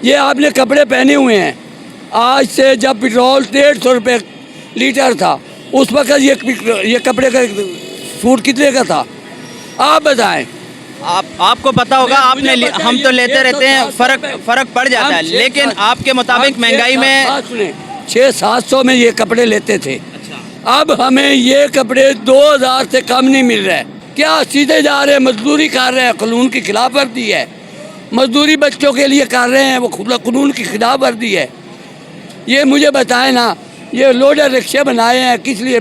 ये आपने कपड़े पहने हुए हैं, आज से जब पेट्रोल 150 रुपये लीटर था उस वक्त ये कपड़े का सूट कितने का था, आप बताएं। आपको पता होगा, आपने हम तो लेते रहते हैं, फर्क पड़ जाता है, लेकिन आपके मुताबिक महंगाई में 600-700 में ये कपड़े लेते थे। अब हमें ये कपड़े 2000 से कम नहीं मिल रहे। क्या सीधे जा रहे हैं, मजदूरी कर रहे हैं, कानून की खिलाफ वर्जी है। मजदूरी बच्चों के लिए कर रहे हैं, वो कानून की खिलाफ वर्जी है। ये मुझे बताएं ना, ये लोडर रिक्शे बनाए हैं किस लिए?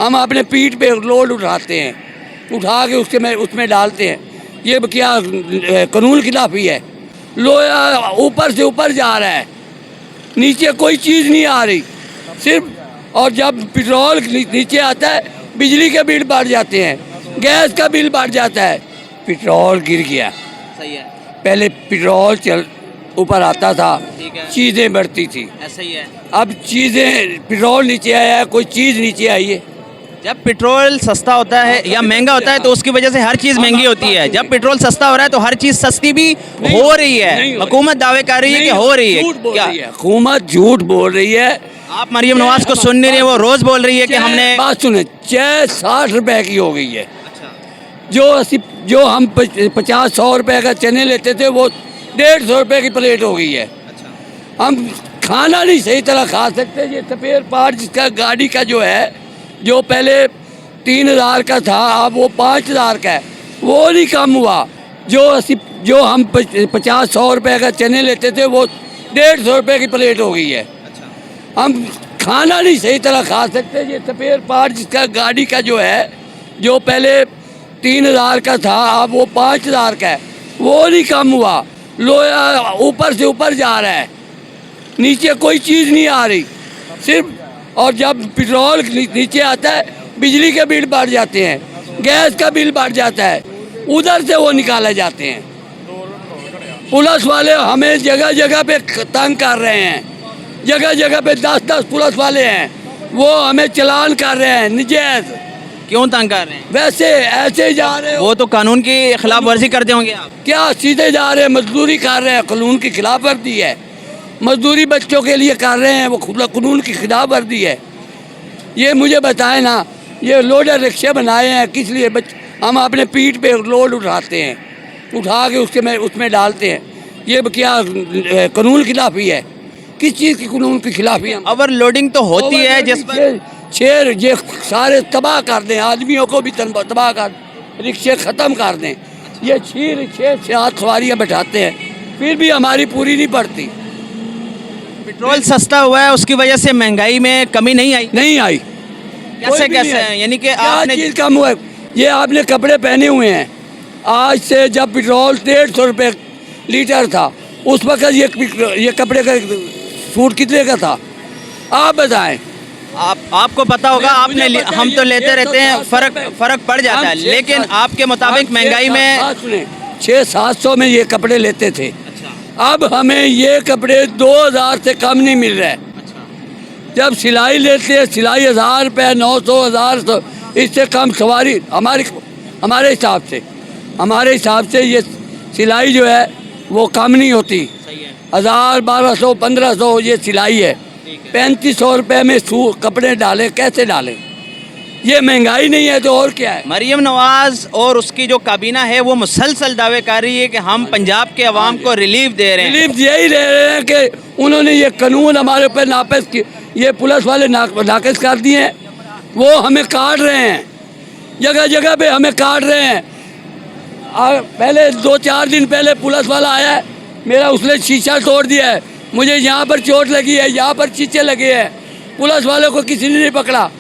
हम अपने पीठ पे लोड उठाते हैं, उठा के उसमें डालते हैं, ये क्या कानून खिलाफी है? लोहा ऊपर से ऊपर जा रहा है, नीचे कोई चीज़ नहीं आ रही सिर्फ। और जब पेट्रोल नीचे आता है बिजली के बिल बढ़ जाते हैं, गैस का बिल बढ़ जाता है। पेट्रोल गिर गया, सही है। पहले पेट्रोल ऊपर आता था, चीज़ें बढ़ती थी, ऐसा ही है। अब चीज़ें, पेट्रोल नीचे आया है, कोई चीज़ नीचे आई है। जब पेट्रोल सस्ता होता है या महंगा होता है तो उसकी वजह से हर चीज़ महंगी होती है। जब पेट्रोल सस्ता हो रहा है तो हर चीज़ सस्ती भी हो रही है। हुकूमत दावे कर रही है कि हो रही है, क्या हुकूमत झूठ बोल रही है? आप मरियम नवाज को सुन नहीं रहे, वो रोज़ बोल रही है कि हमने बात सुने, 60 रुपए की हो गई है। जो हम 50-100 रुपए का चने लेते थे वो 150 रुपए की प्लेट हो गई है। हम खाना नहीं सही तरह खा सकते। ये स्पेयर पार्ट जिसका गाड़ी का जो है, जो पहले 3000 का था अब वो 5000 का है, वो नहीं कम हुआ। जो हम 50-100 रुपए का चने लेते थे वो 150 रुपए की प्लेट हो गई है। हम खाना नहीं सही तरह खा सकते। ये स्पेयर पार्ट जिसका गाड़ी का जो है, जो पहले 3000 का था अब वो 5000 का है, वो नहीं कम हुआ। लोहा ऊपर से ऊपर जा रहा है, नीचे कोई चीज़ नहीं आ रही सिर्फ। और जब पेट्रोल नीचे आता है बिजली के बिल बढ़ जाते हैं, गैस का बिल बढ़ जाता है, उधर से वो निकाले जाते हैं। पुलिस वाले हमें जगह जगह पे तंग कर रहे हैं, जगह जगह पे 10-10 पुलिस वाले हैं, वो हमें चालान कर रहे हैं निजायज। क्यों तंग कर रहे हैं? वैसे ऐसे ही जा रहे हैं, वो तो कानून की खिलाफ वर्जी करते होंगे आप। क्या सीधे जा रहे हैं, मजदूरी कर रहे हैं, कानून की खिलाफ वर्जी है। मजदूरी बच्चों के लिए कर रहे हैं, वो कानून की खिलाफ वर्जी है। ये मुझे बताएं ना, ये लोडर रिक्शे बनाए हैं किस लिए? हम अपने पीठ पे लोड उठाते हैं, उठा के उसमें डालते हैं, ये क्या कानून खिलाफी है? किस चीज़ की कानून की खिलाफी है? ओवरलोडिंग तो होती है, जिस पर शेर ये सारे तबाह कर दें, आदमियों को भी तबाह कर, रिक्शे ख़त्म कर दें। ये 6 रिक्शे 7 सवारियाँ बैठाते हैं, फिर भी हमारी पूरी नहीं पड़ती। पेट्रोल सस्ता हुआ है, उसकी वजह से महंगाई में कमी नहीं आई। कैसे यानी कि आपने चीज़ कम हुआ है? ये आपने कपड़े पहने हुए हैं, आज से जब पेट्रोल 150 रुपये लीटर था उस वक्त ये कपड़े का सूट कितने का था, आप बताएं। आपको पता होगा, आपने हम तो लेते रहते हैं, फर्क पड़ जाता है, लेकिन आपके मुताबिक महंगाई में 600-700 में ये कपड़े लेते थे। अब हमें ये कपड़े 2000 से कम नहीं मिल रहे। जब सिलाई लेते हैं, सिलाई 1000 रुपये, 900, 1000, इससे कम सवारी हमारे हिसाब से ये सिलाई जो है वो कम नहीं होती। 1000, 1200, 1500 ये सिलाई है। 3500 रुपये में कपड़े डालें, कैसे डालें? ये महंगाई नहीं है तो और क्या है? मरियम नवाज और उसकी जो काबीना है वो मुसलसल दावे कर रही है कि हम पंजाब के अवाम को रिलीफ दे रहे हैं। रिलीफ यही दे रहे हैं कि उन्होंने ये कानून हमारे ऊपर नाफिज किए, ये पुलिस वाले नाफिज कर दिए हैं, वो हमें काट रहे हैं, जगह जगह पे हमें काट रहे हैं। पहले 2-4 दिन पहले पुलिस वाला आया है, मेरा उसने शीशा तोड़ दिया है, मुझे यहाँ पर चोट लगी है, यहाँ पर शीशे लगे हैं। पुलिस वालों को किसी ने नहीं पकड़ा।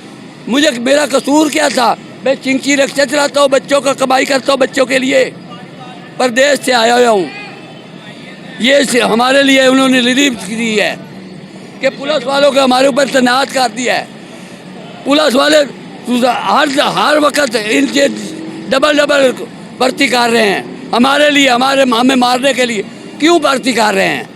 मेरा कसूर क्या था? मैं चिंची रिक्शा चलाता हूँ, बच्चों का कमाई करता हूँ, बच्चों के लिए परदेश से आया हुआ हूँ। ये हमारे लिए उन्होंने रिलीफ दी है कि पुलिस वालों को हमारे ऊपर तैनात कर दिया है। पुलिस वाले हर वक्त इनके डबल भर्ती कर रहे हैं हमारे लिए, हमें मारने के लिए। क्यों भर्ती कर रहे हैं?